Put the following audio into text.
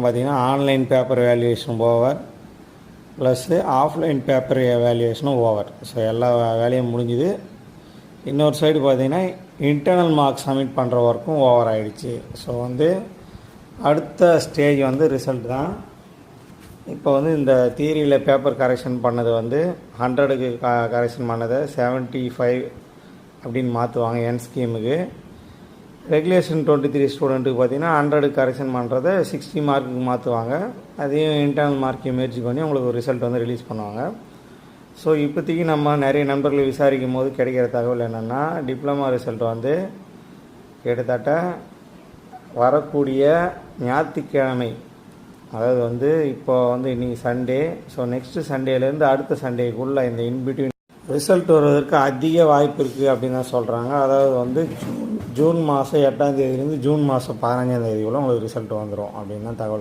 பார்த்திங்கன்னா online paper valuation over plus offline paper வேல்யூவேஷனும் over. So எல்லா வேலையும் முடிஞ்சுது. இன்னொரு சைடு பார்த்திங்கன்னா இன்டர்னல் மார்க் சப்மிட் பண்ணுற ஒர்க்கும் ஓவர் ஆகிடுச்சு. ஸோ அடுத்த ஸ்டேஜ் ரிசல்ட் தான். இப்போ இந்த தியரியில் பேப்பர் கரெக்ஷன் பண்ணது 100க்கு கரெக்ஷன் பண்ணதை 75 அப்படின்னு மாற்றுவாங்க என் ஸ்கீமுக்கு. ரெகுலேஷன் 23 ஸ்டூடெண்ட்டுக்கு பார்த்திங்கன்னா 100க்கு கரெக்ஷன் பண்ணுறதை 60 மார்க்குக்கு மாற்றுவாங்க. அதையும் இன்டர்னல் மார்க்கையும் முயற்சி பண்ணி உங்களுக்கு ஒரு ரிசல்ட் ரிலீஸ் பண்ணுவாங்க. ஸோ இப்போதைக்கு நம்ம நிறைய நண்பர்கள் விசாரிக்கும் போது கிடைக்கிற தகவல் என்னென்னா, டிப்ளமா ரிசல்ட் கிட்டத்தட்ட வரக்கூடிய ஞாயிற்றுக்கிழமை, அதாவது இப்போ இன்றைக்கி சண்டே, ஸோ நெக்ஸ்ட்டு சண்டேலேருந்து அடுத்த சண்டேக்குள்ளே இந்த இன்பிட்வீன் ரிசல்ட் வருவதற்கு அதிக வாய்ப்பு இருக்குது அப்படின்னு தான் சொல்கிறாங்க. அதாவது ஜூன் மாதம் 8ஆம் தேதியிலேருந்து ஜூன் மாதம் 15ஆம் தேதிக்குள்ளே உங்களுக்கு ரிசல்ட் வந்துடும் அப்படின்னு தான் தகவல்.